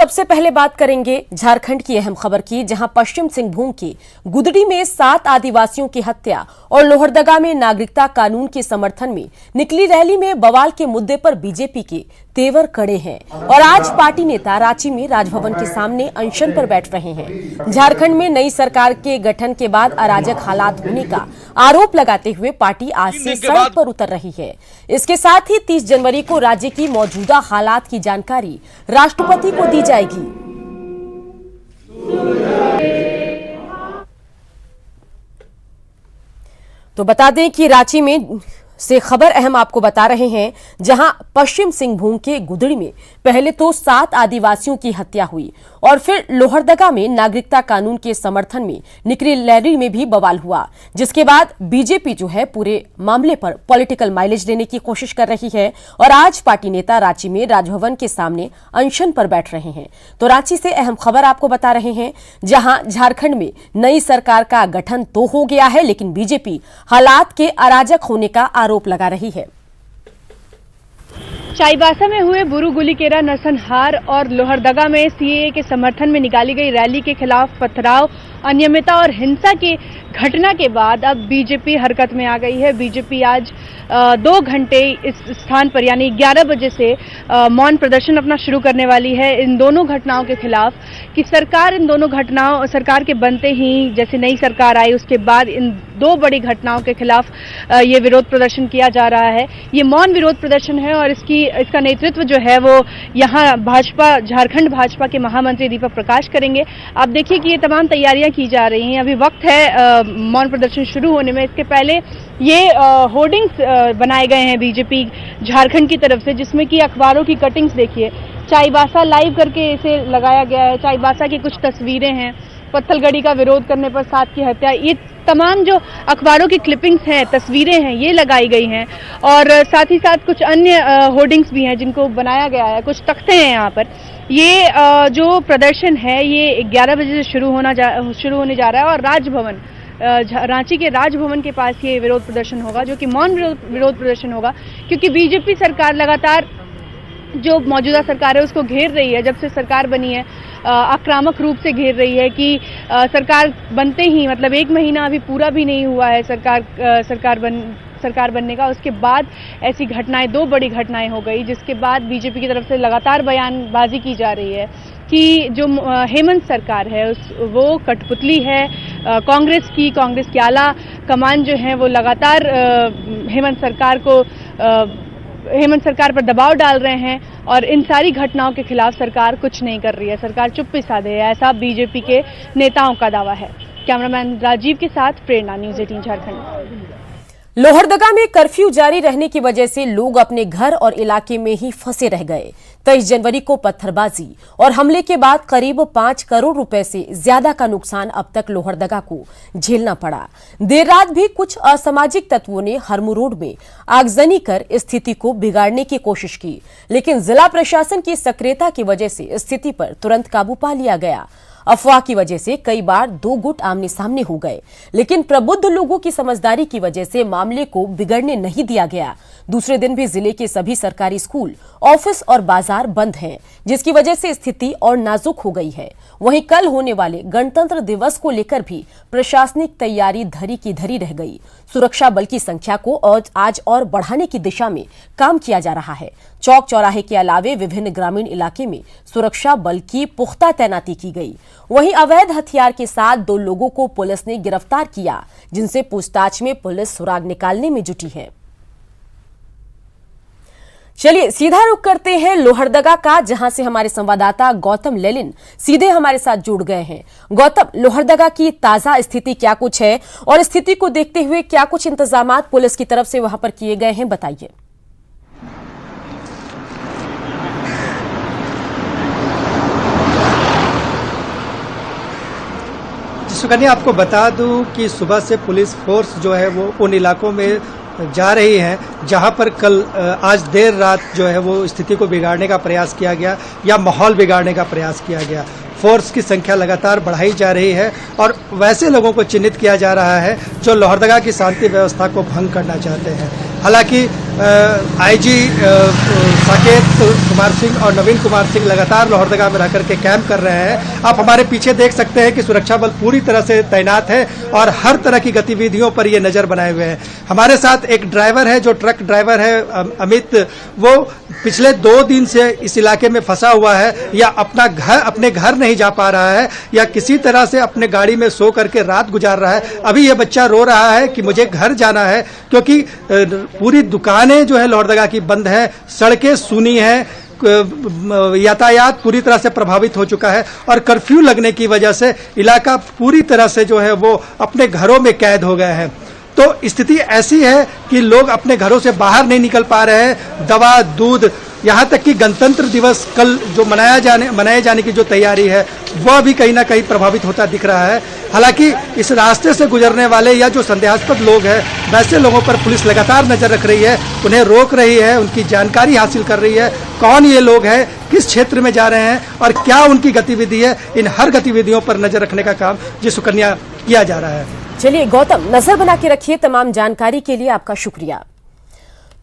सबसे पहले बात करेंगे झारखंड की अहम खबर की, जहां पश्चिम सिंहभूम के गुदड़ी में 7 आदिवासियों की हत्या और लोहरदगा में नागरिकता कानून के समर्थन में निकली रैली में बवाल के मुद्दे पर बीजेपी के तेवर कड़े हैं और आज पार्टी नेता रांची में राजभवन के सामने अनशन पर बैठ रहे हैं। झारखंड में नई सरकार के गठन के बाद अराजक हालात होने का आरोप लगाते हुए पार्टी आज से सड़क पर उतर रही है। इसके साथ ही 30 जनवरी को राज्य की मौजूदा हालात की जानकारी राष्ट्रपति को दी जाएगी। तो बता दें कि रांची में से खबर अहम आपको बता रहे हैं, जहां पश्चिम सिंहभूम के गुदड़ी में पहले तो 7 आदिवासियों की हत्या हुई और फिर लोहरदगा में नागरिकता कानून के समर्थन में निकली रैली में भी बवाल हुआ, जिसके बाद बीजेपी जो है पूरे मामले पर पॉलिटिकल माइलेज लेने की कोशिश कर रही है और आज पार्टी नेता रांची में राजभवन के सामने अनशन पर बैठ रहे हैं। तो रांची से अहम खबर आपको बता रहे हैं, जहां झारखंड में नई सरकार का गठन तो हो गया है, लेकिन बीजेपी हालात के अराजक होने का आरोप लगा रही है। चाईबासा में हुए बुरु गुलीकेरा नरसंहार और लोहरदगा में सीएए के समर्थन में निकाली गई रैली के खिलाफ पथराव, अनियमितता और हिंसा की घटना के बाद अब बीजेपी हरकत में आ गई है। बीजेपी आज 2 घंटे इस स्थान पर यानी 11 बजे से मौन प्रदर्शन अपना शुरू करने वाली है इन दोनों घटनाओं के खिलाफ कि सरकार इन दोनों घटनाओं सरकार के बनते ही जैसे नई सरकार आई उसके बाद इन 2 बड़ी घटनाओं के खिलाफ ये विरोध प्रदर्शन किया जा रहा है। ये मौन विरोध प्रदर्शन है और इसका नेतृत्व जो है वो यहाँ झारखंड भाजपा के महामंत्री दीपक प्रकाश करेंगे। आप देखिए कि ये तमाम तैयारियां की जा रही हैं। अभी वक्त है मौन प्रदर्शन शुरू होने में। इसके पहले ये होर्डिंग्स बनाए गए हैं बीजेपी झारखंड की तरफ से, जिसमें कि अखबारों की कटिंग्स देखिए, चाईबासा लाइव करके इसे लगाया गया है। चाईबासा की कुछ तस्वीरें हैं, पत्थलगड़ी का विरोध करने पर 7 की हत्या, ये तमाम जो अखबारों की क्लिपिंग्स हैं, तस्वीरें हैं, ये लगाई गई हैं और साथ ही साथ कुछ अन्य होर्डिंग्स भी हैं जिनको बनाया गया है, कुछ तख्ते हैं यहाँ पर। ये जो प्रदर्शन है ये 11 बजे से शुरू होने जा रहा है और राजभवन रांची के राजभवन के पास ये विरोध प्रदर्शन होगा, जो कि मौन विरोध प्रदर्शन होगा, क्योंकि बीजेपी सरकार लगातार जो मौजूदा सरकार है उसको घेर रही है। जब से सरकार बनी है आक्रामक रूप से घेर रही है कि सरकार बनते ही मतलब 1 महीना अभी पूरा भी नहीं हुआ है सरकार बनने का, उसके बाद ऐसी घटनाएं 2 बड़ी घटनाएं हो गई, जिसके बाद बीजेपी की तरफ से लगातार बयानबाजी की जा रही है कि जो हेमंत सरकार है वो कठपुतली है कांग्रेस की आला कमान जो है वो लगातार हेमंत सरकार पर दबाव डाल रहे हैं और इन सारी घटनाओं के खिलाफ सरकार कुछ नहीं कर रही है, सरकार चुप्पी साधे है, ऐसा बीजेपी के नेताओं का दावा है। कैमरामैन राजीव के साथ प्रेरणा, न्यूज़ 18 झारखंड। लोहरदगा में कर्फ्यू जारी रहने की वजह से लोग अपने घर और इलाके में ही फंसे रह गए। 23 जनवरी को पत्थरबाजी और हमले के बाद करीब 5 करोड़ रुपए से ज्यादा का नुकसान अब तक लोहरदगा को झेलना पड़ा। देर रात भी कुछ असामाजिक तत्वों ने हरमू रोड में आगजनी कर स्थिति को बिगाड़ने की कोशिश की, लेकिन जिला प्रशासन की सक्रियता की वजह से स्थिति पर तुरंत काबू पा लिया गया। अफवाह की वजह से कई बार 2 गुट आमने सामने हो गए, लेकिन प्रबुद्ध लोगों की समझदारी की वजह से मामले को बिगड़ने नहीं दिया गया। दूसरे दिन भी जिले के सभी सरकारी स्कूल, ऑफिस और बाजार बंद हैं, जिसकी वजह से स्थिति और नाजुक हो गई है। वहीं कल होने वाले गणतंत्र दिवस को लेकर भी प्रशासनिक तैयारी धरी की धरी रह गई। सुरक्षा बल की संख्या को आज और बढ़ाने की दिशा में काम किया जा रहा है। चौक चौराहे के अलावे विभिन्न ग्रामीण इलाके में सुरक्षा बल की पुख्ता तैनाती की गई। वहीं अवैध हथियार के साथ 2 लोगों को पुलिस ने गिरफ्तार किया, जिनसे पूछताछ में पुलिस सुराग निकालने में जुटी है। चलिए सीधा रुख करते हैं लोहरदगा का, जहां से हमारे संवाददाता गौतम लेलिन सीधे हमारे साथ जुड़ गए हैं। गौतम, लोहरदगा की ताजा स्थिति क्या कुछ है और स्थिति को देखते हुए क्या कुछ इंतजामात पुलिस की तरफ से वहां पर किए गए हैं, बताइए। सुकन्या, आपको बता दूं कि सुबह से पुलिस फोर्स जो है वो उन इलाकों में जा रही है जहां पर आज देर रात जो है वो स्थिति को बिगाड़ने का प्रयास किया गया या माहौल बिगाड़ने का प्रयास किया गया। फोर्स की संख्या लगातार बढ़ाई जा रही है और वैसे लोगों को चिन्हित किया जा रहा है जो लोहरदगा की शांति व्यवस्था को भंग करना चाहते हैं। हालांकि आईजी साकेत कुमार सिंह और नवीन कुमार सिंह लगातार लोहरदगा में रह करके कैंप कर रहे हैं। आप हमारे पीछे देख सकते हैं कि सुरक्षा बल पूरी तरह से तैनात है और हर तरह की गतिविधियों पर ये नजर बनाए हुए हैं। हमारे साथ एक ड्राइवर है, जो ट्रक ड्राइवर है अमित, वो पिछले 2 दिन से इस इलाके में फंसा हुआ है, या अपने घर नहीं जा पा रहा है, या किसी तरह से अपने गाड़ी में सो करके रात गुजार रहा है। अभी ये बच्चा रो रहा है कि मुझे घर जाना है, क्योंकि पूरी दुकानें जो है लोहरदगा की बंद है, सड़कें सूनी है, यातायात पूरी तरह से प्रभावित हो चुका है और कर्फ्यू लगने की वजह से इलाका पूरी तरह से जो है वो अपने घरों में कैद हो गए हैं। तो स्थिति ऐसी है कि लोग अपने घरों से बाहर नहीं निकल पा रहे हैं। दवा, दूध, यहाँ तक कि गणतंत्र दिवस कल जो मनाए जाने की जो तैयारी है वह भी कहीं ना कहीं प्रभावित होता दिख रहा है। हालांकि इस रास्ते से गुजरने वाले या जो संदेहास्पद लोग हैं, वैसे लोगों पर पुलिस लगातार नजर रख रही है, उन्हें रोक रही है, उनकी जानकारी हासिल कर रही है, कौन ये लोग हैं, किस क्षेत्र में जा रहे हैं और क्या उनकी गतिविधि है। इन हर गतिविधियों पर नजर रखने का काम जी सुकन्या किया जा रहा है। चलिए गौतम, नजर बना के रखिए। तमाम जानकारी के लिए आपका शुक्रिया।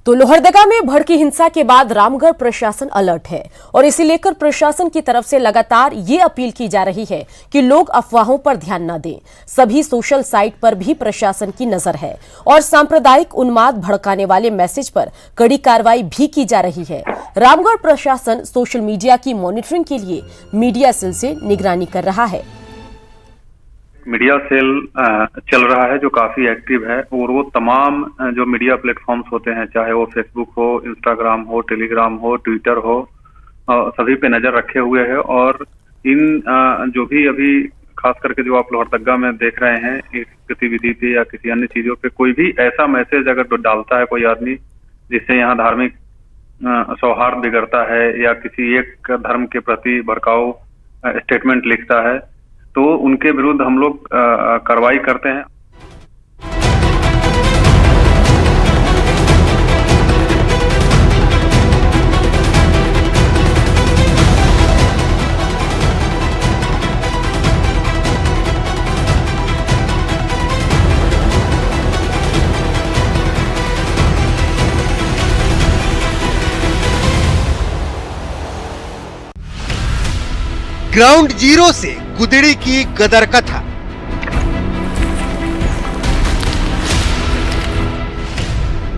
तो लोहरदगा में भड़की हिंसा के बाद रामगढ़ प्रशासन अलर्ट है और इसे लेकर प्रशासन की तरफ से लगातार ये अपील की जा रही है कि लोग अफवाहों पर ध्यान न दें। सभी सोशल साइट पर भी प्रशासन की नजर है और सांप्रदायिक उन्माद भड़काने वाले मैसेज पर कड़ी कार्रवाई भी की जा रही है। रामगढ़ प्रशासन सोशल मीडिया की मॉनिटरिंग के लिए मीडिया सेल से निगरानी कर रहा है। मीडिया सेल चल रहा है जो काफी एक्टिव है और वो तमाम जो मीडिया प्लेटफॉर्म्स होते हैं, चाहे वो फेसबुक हो, इंस्टाग्राम हो, टेलीग्राम हो, ट्विटर हो, सभी पे नजर रखे हुए है। और इन जो भी अभी खास करके जो आप लोहरदगा में देख रहे हैं इस गतिविधि पे या किसी अन्य चीजों पे कोई भी ऐसा मैसेज अगर डालता है कोई आदमी जिससे यहाँ धार्मिक सौहार्द बिगड़ता है या किसी एक धर्म के प्रति भड़काऊ स्टेटमेंट लिखता है, तो उनके विरुद्ध हम लोग कार्रवाई करते हैं। ग्राउंड जीरो से गुदड़ी की गदर कथा,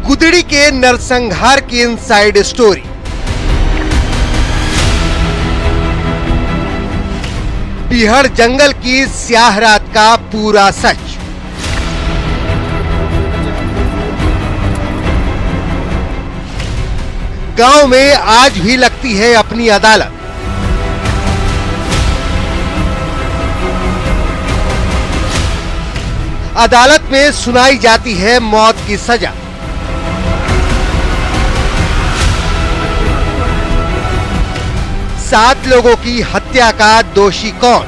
गुदड़ी के नरसंहार की इनसाइड स्टोरी, बिहड़ जंगल की स्याह रात का पूरा सच, गांव में आज भी लगती है अपनी अदालत। अदालत में सुनाई जाती है मौत की सजा। सात लोगों की हत्या का दोषी कौन?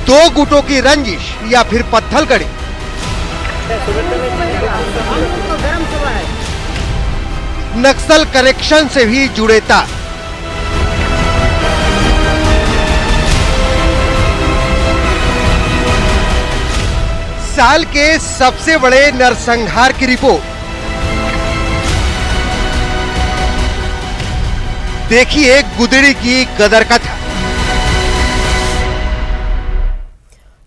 दो गुटों की रंजिश या फिर पत्थलगड़ी? नक्सल कनेक्शन से भी जुड़े तार। साल के सबसे बड़े नरसंहार की रिपोर्ट देखिए, गुदड़ी की गदर कथा।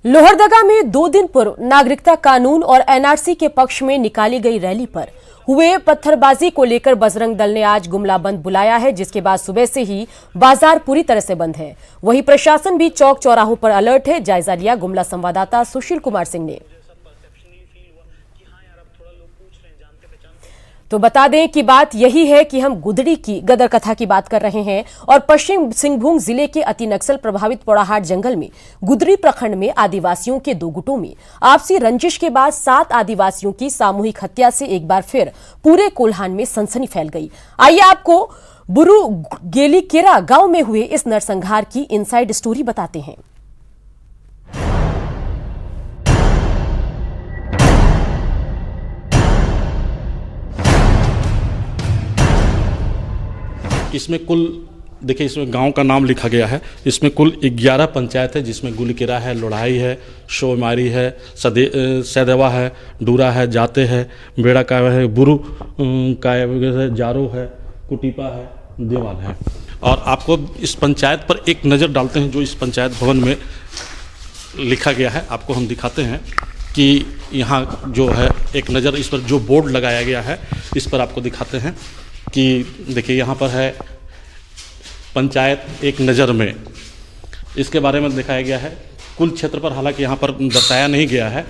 लोहरदगा में 2 दिन पूर्व नागरिकता कानून और एनआरसी के पक्ष में निकाली गई रैली पर हुए पत्थरबाजी को लेकर बजरंग दल ने आज गुमला बंद बुलाया है, जिसके बाद सुबह से ही बाजार पूरी तरह से बंद है। वहीं प्रशासन भी चौक चौराहों पर अलर्ट है। जायजा लिया गुमला संवाददाता सुशील कुमार सिंह ने। तो बता दें कि बात यही है कि हम गुदड़ी की गदर कथा की बात कर रहे हैं और पश्चिम सिंहभूम जिले के अति नक्सल प्रभावित पोड़ाहाट जंगल में गुदड़ी प्रखंड में आदिवासियों के 2 गुटों में आपसी रंजिश के बाद 7 आदिवासियों की सामूहिक हत्या से एक बार फिर पूरे कोल्हान में सनसनी फैल गई। आइए आपको बुरु गेलीकेरा गांव में हुए इस नरसंहार की इनसाइड स्टोरी बताते हैं। इसमें कुल देखिए इसमें गांव का नाम लिखा गया है। इसमें कुल 11 पंचायत है, जिसमें गुलकेरा है, लोढ़ाई है, शोमारी है, सैदेवा है, डूरा है, जाते है, बेड़ा का है, बुरु का है, जारो है, कुटीपा है, देवाल है। और आपको इस पंचायत पर एक नज़र डालते हैं जो इस पंचायत भवन में लिखा गया है। आपको हम दिखाते हैं कि यहाँ जो है एक नज़र इस पर जो बोर्ड लगाया गया है इस पर आपको दिखाते हैं कि देखिए यहाँ पर है पंचायत एक नज़र में, इसके बारे में दिखाया गया है। कुल क्षेत्र पर हालांकि यहाँ पर दर्शाया नहीं गया है।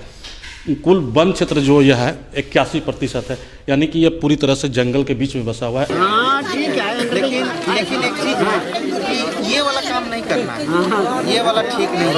कुल वन क्षेत्र जो यह है 81% है, यानी कि यह पूरी तरह से जंगल के बीच में बसा हुआ है। हाँ ठीक है, लेकिन एक चीज है कि ये वाला काम नहीं करना है, ये वाला ठीक नहीं।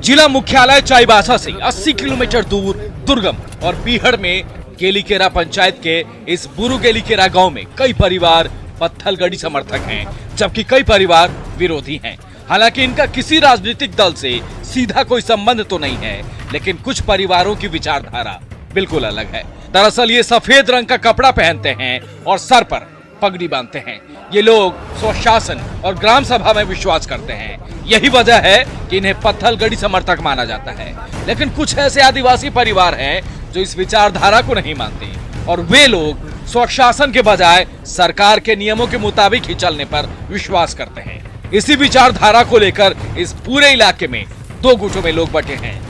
जिला मुख्यालय चाईबासा से 80 किलोमीटर दूर दुर्गम और बीहड़ में गेलीकेरा पंचायत के इस बुरु गेलीकेरा गांव में कई परिवार पत्थलगड़ी समर्थक हैं, जबकि कई परिवार विरोधी हैं। हालांकि इनका किसी राजनीतिक दल से सीधा कोई संबंध तो नहीं है, लेकिन कुछ परिवारों की विचारधारा बिल्कुल अलग है। दरअसल ये सफेद रंग का कपड़ा पहनते हैं और सर पर पगड़ी बांधते हैं। ये लोग स्वशासन और ग्राम सभा में विश्वास करते हैं। यही वजह है कि इन्हें पत्थलगड़ी समर्थक माना जाता है। लेकिन कुछ ऐसे आदिवासी परिवार हैं जो इस विचारधारा को नहीं मानते और वे लोग स्वशासन के बजाय सरकार के नियमों के मुताबिक ही चलने पर विश्वास करते हैं। इसी विचारधारा को लेकर इस पूरे इलाके में दो गुटों में लोग बटे हैं।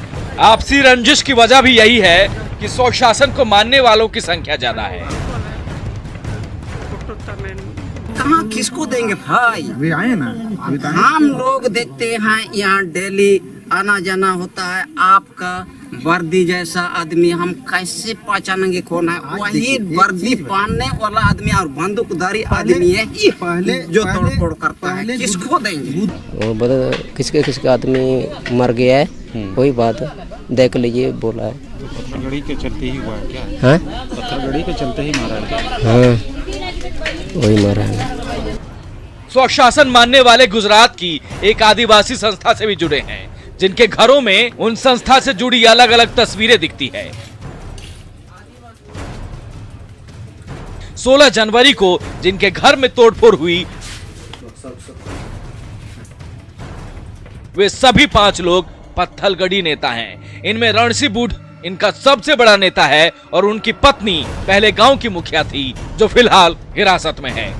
आपसी रंजिश की वजह भी यही है कि स्वशासन को मानने वालों की संख्या ज्यादा है। कहाँ किसको देंगे भाई, वे आए ना। हम लोग देखते हैं यहाँ डेली आना जाना होता है। आपका वर्दी जैसा आदमी हम कैसे पहचानेंगे कौन है? वही वर्दी पहनने वाला आदमी और बंदूकधारी आदमी है पहले जो तोड़फोड़ करता है। किसको देंगे? वो किसके किसका आदमी मर गया है, वही बात देख लीजिए बोला है। पत्थलगड़ी के चलते ही हुआ है क्या? हाँ पत्थलगड़ी के चलते ही मारा है। हाँ वही मारा है। स्वशासन मानने वाले गुजरात की एक आदिवासी संस्था से भी जुड़े हैं, जिनके घरों में उन संस्था से जुड़ी अलग अलग तस्वीरें दिखती है। 16 जनवरी को जिनके घर में तोड़फोड़ हुई वे सभी 5 लोग पत्थलगड़ी नेता हैं। इनमें रणसी बूढ़ इनका सबसे बड़ा नेता है और उनकी पत्नी पहले गांव की मुखिया थी, जो फिलहाल हिरासत में है।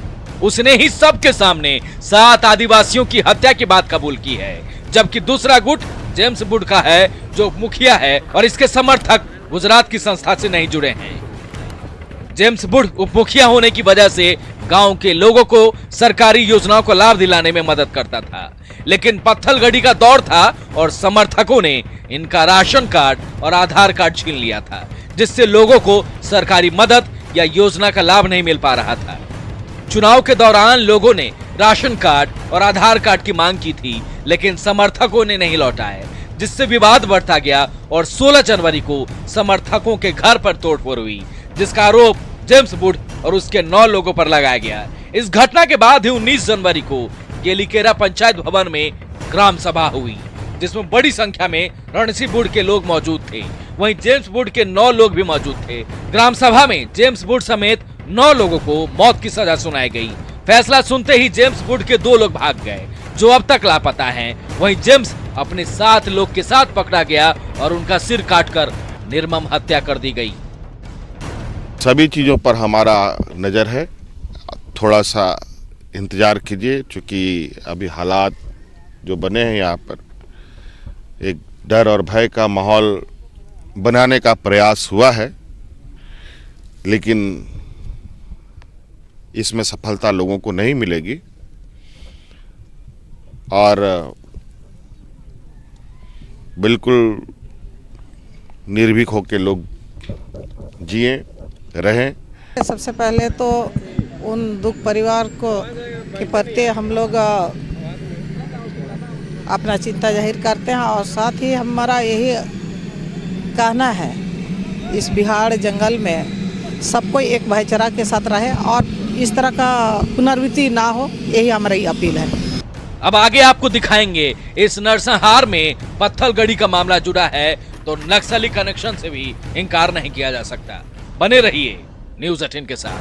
उसने ही सबके सामने 7 आदिवासियों की हत्या की बात कबूल की है, जबकि दूसरा गुट जेम्स बुड का है, जो मुखिया है और इसके समर्थक गुजरात की संस्था से नहीं जुड़े हैं। जेम्स बुड उप मुखिया होने की वजह से गांव के लोगों को सरकारी योजनाओं को लाभ दिलाने में मदद करता था, लेकिन पत्थलगड़ी का दौर था और समर्थकों ने इनका राशन कार्ड और आधार कार्ड छीन लिया था, जिससे लोगों को सरकारी मदद या योजना का लाभ नहीं मिल पा रहा था। चुनाव के दौरान लोगों ने राशन कार्ड और आधार कार्ड की मांग की थी, लेकिन समर्थकों ने नहीं लौटाए, जिससे विवाद बढ़ता गया और 16 जनवरी को समर्थकों के घर पर तोड़फोड़ हुई, जिसका आरोप जेम्स बुड और उसके 9 लोगों पर लगाया गया। इस घटना के बाद ही 19 जनवरी को गेलीकेरा पंचायत भवन में ग्राम सभा हुई, जिसमें बड़ी संख्या में रणसी बुड के लोग मौजूद थे। वहीं जेम्स बुड के 9 लोग भी मौजूद थे। ग्राम सभा में जेम्स बुड समेत 9 लोगों को मौत की सजा सुनाई गई। फैसला सुनते ही जेम्स बुड के 2 लोग भाग गए, जो अब तक लापता हैं। वहीं जेम्स अपने 7 लोग के साथ पकड़ा गया और उनका सिर काटकर निर्मम हत्या कर दी गई। सभी चीज़ों पर हमारा नज़र है, थोड़ा सा इंतज़ार कीजिए, क्योंकि अभी हालात जो बने हैं यहाँ पर एक डर और भय का माहौल बनाने का प्रयास हुआ है, लेकिन इसमें सफलता लोगों को नहीं मिलेगी। और बिल्कुल निर्भीक होकर लोग जिए रहें। सबसे पहले तो उन दुख परिवार को के प्रति हम लोग अपना चिंता जाहिर करते हैं और साथ ही हमारा यही कहना है, इस बिहार जंगल में सब कोई एक भाईचारा के साथ रहे और इस तरह का पुनरावृत्ति ना हो, यही हमारी अपील है। अब आगे आपको दिखाएंगे इस नरसंहार में पत्थलगड़ी का मामला जुड़ा है, तो नक्सली कनेक्शन से भी इनकार नहीं किया जा सकता। बने रहिए न्यूज़ 18 के साथ।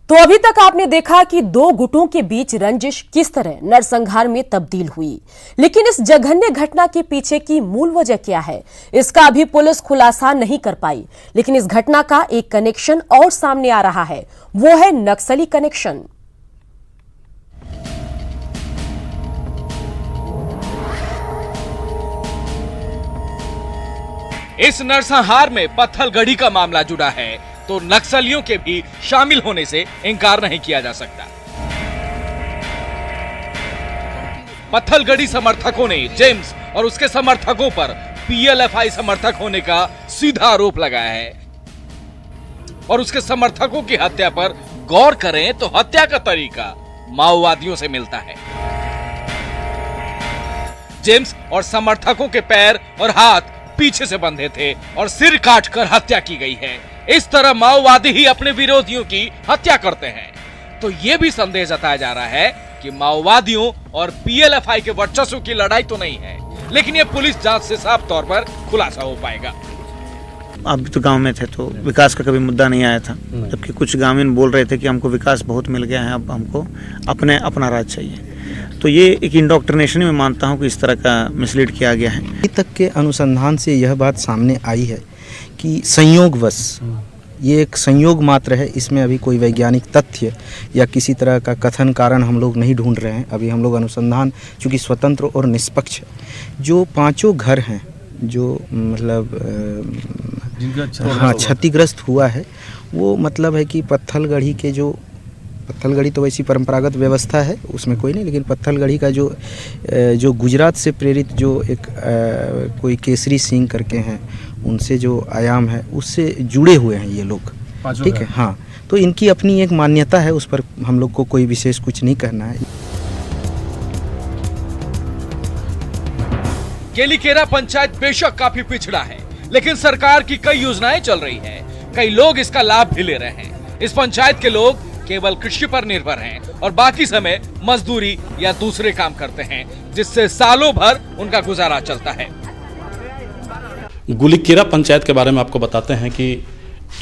तो अभी तक आपने देखा कि दो गुटों के बीच रंजिश किस तरह नरसंहार में तब्दील हुई, लेकिन इस जघन्य घटना के पीछे की मूल वजह क्या है, इसका अभी पुलिस खुलासा नहीं कर पाई। लेकिन इस घटना का एक कनेक्शन और सामने आ रहा है, वो है नक्सली कनेक्शन। इस नरसंहार में पत्थलगढ़ी का मामला जुड़ा है तो नक्सलियों के भी शामिल होने से इनकार नहीं किया जा सकता। पत्थलगढ़ी समर्थकों ने जेम्स और उसके समर्थकों पर पीएलएफआई समर्थक होने का सीधा आरोप लगाया है और उसके समर्थकों की हत्या पर गौर करें तो हत्या का तरीका माओवादियों से मिलता है। जेम्स और समर्थकों के पैर और हाथ पीछे से बंधे थे और सिर काटकर हत्या की गई है। इस तरह माओवादी ही अपने विरोधियों की हत्या करते हैं। तो यह भी संदेह जताया जा रहा है कि माओवादियों और पीएलएफआई के वर्चस्व की लड़ाई तो नहीं है, लेकिन यह पुलिस जांच से साफ तौर पर खुलासा हो पाएगा। आप तो गांव में थे तो विकास का कभी मुद्दा नहीं आया था, जबकि कुछ गांवीण बोल रहे थे कि हमको विकास बहुत मिल गया है, अब हमको अपना राज चाहिए। तो ये एक इंडोक्ट्रिनेशन में मानता हूँ कि इस तरह का मिसलीड किया गया है। अभी तक के अनुसंधान से यह बात सामने आई है कि संयोगवश, ये एक संयोग मात्र है, इसमें अभी कोई वैज्ञानिक तथ्य या किसी तरह का कथन कारण हम लोग नहीं ढूंढ रहे हैं। अभी हम लोग अनुसंधान चूँकि स्वतंत्र और निष्पक्ष है, जो पांचों घर हैं जो मतलब क्षतिग्रस्त हुआ है, वो मतलब है कि पत्थलगढ़ी के जो पत्थलगढ़ी तो वैसी परंपरागत व्यवस्था है, उसमें कोई नहीं, लेकिन पत्थलगढ़ी का जो गुजरात से प्रेरित जो एक कोई केसरी सिंह करके हैं, उनसे जो आयाम है उससे जुड़े हुए हैं ये लोग, ठीक है। हाँ, तो इनकी अपनी एक मान्यता है, उस पर हम लोग को कोई विशेष कुछ नहीं करना है। केलीकेरा पंचायत बेशक काफी पिछड़ा है, लेकिन सरकार की कई योजनाएं चल रही है, कई लोग इसका लाभ भी ले रहे हैं। इस पंचायत के लोग केवल कृषि पर निर्भर हैं और बाकी समय मजदूरी या दूसरे काम करते हैं, जिससे सालों भर उनका गुजारा चलता है। गुलीकेरा पंचायत के बारे में आपको बताते हैं कि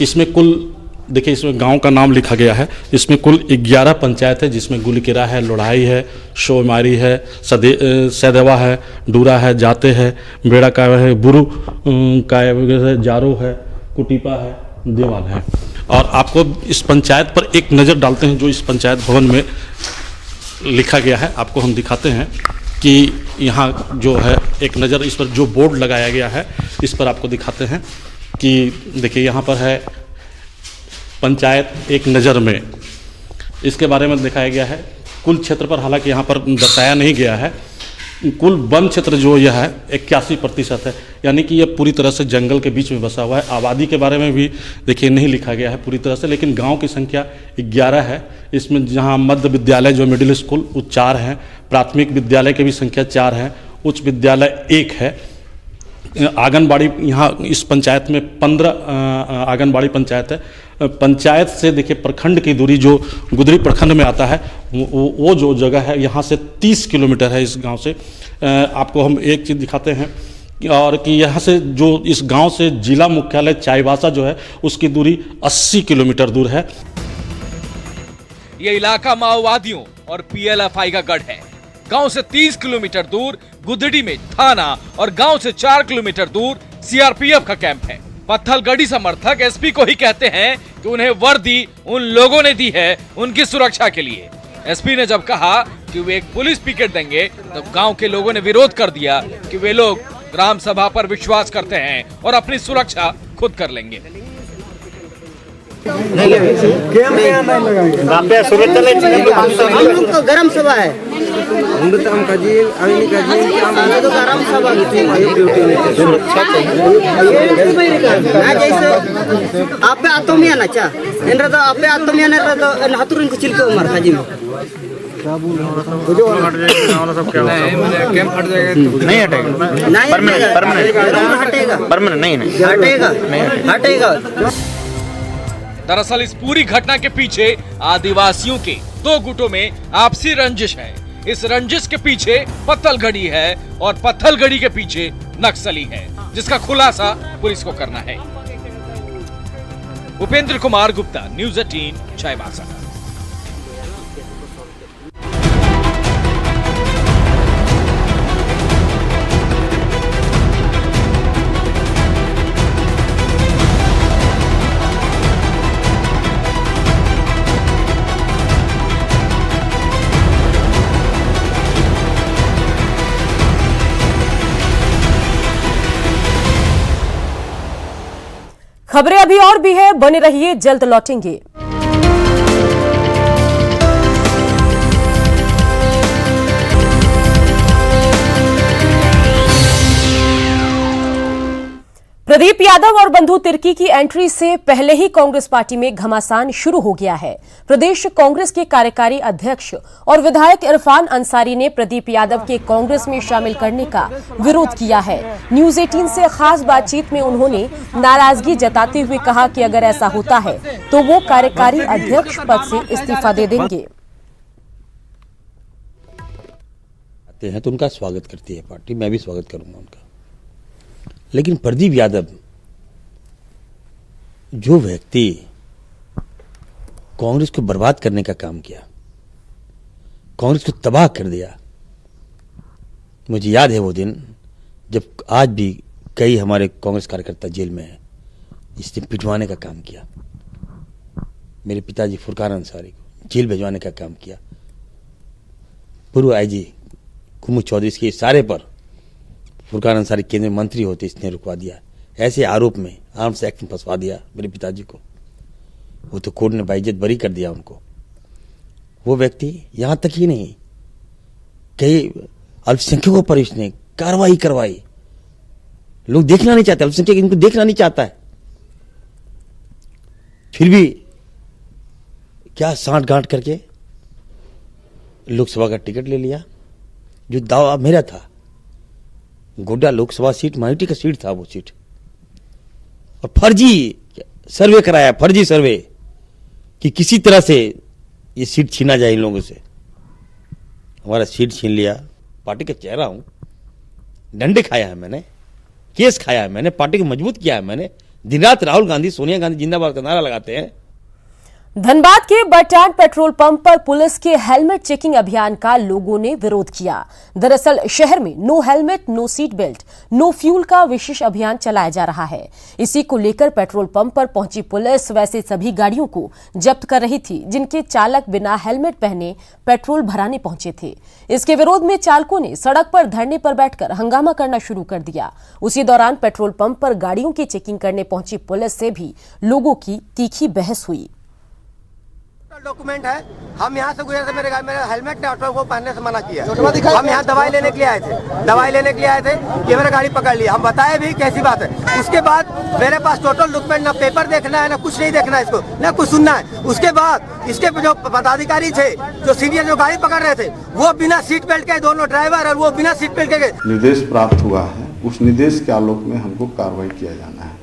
इसमें कुल देखिए, इसमें गांव का नाम लिखा गया है। इसमें कुल 11 पंचायत है, जिसमें गुलीकेरा है, लोढ़ाई है, शोमारी है, सैदेवा है, डूरा है, जाते है, बेड़ा का है, बुरु का है, जारो है, कुटीपा है, देवाल है। और आपको इस पंचायत पर एक नज़र डालते हैं जो इस पंचायत भवन में लिखा गया है। आपको हम दिखाते हैं कि यहाँ जो है एक नज़र, इस पर जो बोर्ड लगाया गया है इस पर आपको दिखाते हैं कि देखिए यहाँ पर है पंचायत एक नज़र में, इसके बारे में दिखाया गया है। कुल क्षेत्र पर हालांकि यहाँ पर दर्शाया नहीं गया है। कुल वन क्षेत्र जो यह है 81% है, यानी कि यह पूरी तरह से जंगल के बीच में बसा हुआ है। आबादी के बारे में भी देखिए नहीं लिखा गया है पूरी तरह से, लेकिन गांव की संख्या 11 है। इसमें जहां मध्य विद्यालय जो मिडिल स्कूल वो 4 हैं, प्राथमिक विद्यालय की भी संख्या 4 है, उच्च विद्यालय 1 है। आंगनबाड़ी यहाँ इस पंचायत में 15 आंगनबाड़ी पंचायत है। पंचायत से देखिए प्रखंड की दूरी जो गुदरी प्रखंड में आता है वो जो जगह है यहाँ से 30 किलोमीटर है इस गांव से। आपको हम एक चीज़ दिखाते हैं और कि यहाँ से जो इस गांव से जिला मुख्यालय चाईबासा जो है उसकी दूरी 80 किलोमीटर दूर है। ये इलाका माओवादियों और पीएलएफआई का गढ़ है। गांव से 30 किलोमीटर दूर गुदड़ी में थाना और गांव से 4 किलोमीटर दूर सीआरपीएफ का कैंप है। पत्थलगढ़ी समर्थक एसपी को ही कहते हैं कि उन्हें वर्दी उन लोगों ने दी है उनकी सुरक्षा के लिए। एसपी ने जब कहा कि वे एक पुलिस पिकेट देंगे तब गांव के लोगों ने विरोध कर दिया कि वे लोग ग्राम सभा पर विश्वास करते हैं और अपनी सुरक्षा खुद कर लेंगे। गरम सभा है, आप आत्मिया ना चा इन आप आत्मिया ना हाथुरन को चिलके उमर खाजी में क्या बोल कैंप हट जाएगा, नहीं हटेगा, परमानेंट हटेगा। दरअसल इस पूरी घटना के पीछे आदिवासियों के 2 गुटों में आपसी रंजिश है। इस रंजिश के पीछे पत्थलगढ़ी है और पत्थलगढ़ी के पीछे नक्सली है, जिसका खुलासा पुलिस को करना है। उपेंद्र कुमार गुप्ता, न्यूज़ 18 चाईबासा। खबरें अभी और भी है, बने रहिए, जल्द लौटेंगे। प्रदीप यादव और बंधु तिर्की की एंट्री से पहले ही कांग्रेस पार्टी में घमासान शुरू हो गया है। प्रदेश कांग्रेस के कार्यकारी अध्यक्ष और विधायक इरफान अंसारी ने प्रदीप यादव के कांग्रेस में शामिल करने का विरोध किया है। न्यूज़ 18 से खास बातचीत में उन्होंने नाराजगी जताते हुए कहा कि अगर ऐसा होता है तो वो कार्यकारी अध्यक्ष पद से इस्तीफा दे देंगे। आते हैं तो उनका स्वागत करती है पार्टी, मैं भी स्वागत करूंगा उनका। लेकिन प्रदीप यादव जो व्यक्ति कांग्रेस को बर्बाद करने का काम किया, कांग्रेस को तबाह कर दिया, मुझे याद है वो दिन जब आज भी कई हमारे कांग्रेस कार्यकर्ता जेल में हैं, जिसने पिटवाने का काम किया, मेरे पिताजी फुरकान अंसारी को जेल भिजवाने का काम किया, पूर्व आईजी कुमुद चौधरी के इशारे पर फुरकान अंसारी केंद्रीय मंत्री होते इसने रुकवा दिया, ऐसे आरोप में आर्म्स एक्ट में फंसवा दिया मेरे पिताजी को। वो तो कोर्ट ने बाइज्जत बरी कर दिया उनको। वो व्यक्ति यहां तक ही नहीं, कई अल्पसंख्यकों पर इसने कार्रवाई करवाई। लोग देखना नहीं चाहते, अल्पसंख्यक इनको देखना नहीं चाहता है, फिर भी क्या सांठ गांठ करके लोकसभा का टिकट ले लिया, जो दावा मेरा था। गोड्डा लोकसभा सीट माइनॉरिटी का सीट था वो सीट, और फर्जी सर्वे कराया, फर्जी सर्वे कि किसी तरह से ये सीट छीना जाए इन लोगों से। हमारा सीट छीन लिया। पार्टी का चेहरा हूं, डंडे खाया है मैंने, केस खाया है मैंने, पार्टी को मजबूत किया है मैंने। दिन रात राहुल गांधी, सोनिया गांधी जिंदाबाद का नारा लगाते हैं। धनबाद के बटान पेट्रोल पंप पर पुलिस के हेलमेट चेकिंग अभियान का लोगों ने विरोध किया। दरअसल शहर में no helmet, no seat belt, no fuel का विशेष अभियान चलाया जा रहा है। इसी को लेकर पेट्रोल पंप पर पहुंची पुलिस वैसे सभी गाड़ियों को जब्त कर रही थी जिनके चालक बिना हेलमेट पहने पेट्रोल भराने पहुंचे थे। इसके विरोध में चालकों ने सड़क पर धरने पर बैठकर हंगामा करना शुरू कर दिया। उसी दौरान पेट्रोल पंप पर गाड़ियों की चेकिंग करने पहुंची पुलिस से भी लोगों की तीखी बहस हुई। डॉक्यूमेंट है, हम यहाँ से गुजरे थे, मेरे हेलमेट ने ऑटो को पहनने से मना किया। हम यहाँ दवाई लेने के लिए आए थे, ये मेरा गाड़ी पकड़ लिया। हम बताए भी कैसी बात है। उसके बाद मेरे पास टोटल डॉक्यूमेंट, ना पेपर देखना है, ना कुछ नहीं देखना है इसको, ना कुछ सुनना है। उसके बाद इसके जो पदाधिकारी थे, जो सीनियर जो गाड़ी पकड़ रहे थे, वो बिना सीट बेल्ट के, दोनों ड्राइवर और वो बिना सीट बेल्ट के। निर्देश प्राप्त हुआ है, उस निर्देश के आलोक में हमको कार्रवाई किया जाना है।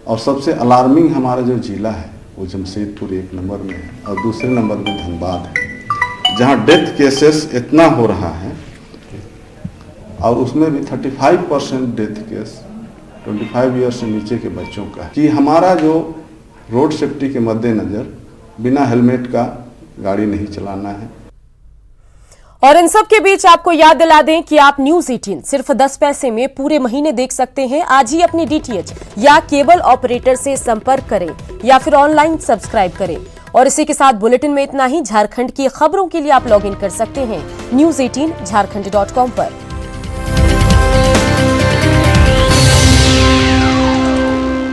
और सबसे अलार्मिंग हमारा जो जिला है वो जमशेदपुर 1 नंबर में है, और दूसरे नंबर में धनबाद है, जहां डेथ केसेस इतना हो रहा है, और उसमें भी 35% डेथ केस 25 ईयर से नीचे के बच्चों का है। कि हमारा जो रोड सेफ्टी के मद्देनजर बिना हेलमेट का गाड़ी नहीं चलाना है। और इन सब के बीच आपको याद दिला दें कि आप न्यूज़ 18 सिर्फ 10 पैसे में पूरे महीने देख सकते हैं। आज ही अपनी DTH या केबल ऑपरेटर से संपर्क करें या फिर ऑनलाइन सब्सक्राइब करें। और इसी के साथ बुलेटिन में इतना ही। झारखंड की खबरों के लिए आप लॉग इन कर सकते हैं news18 jharkhand.com पर।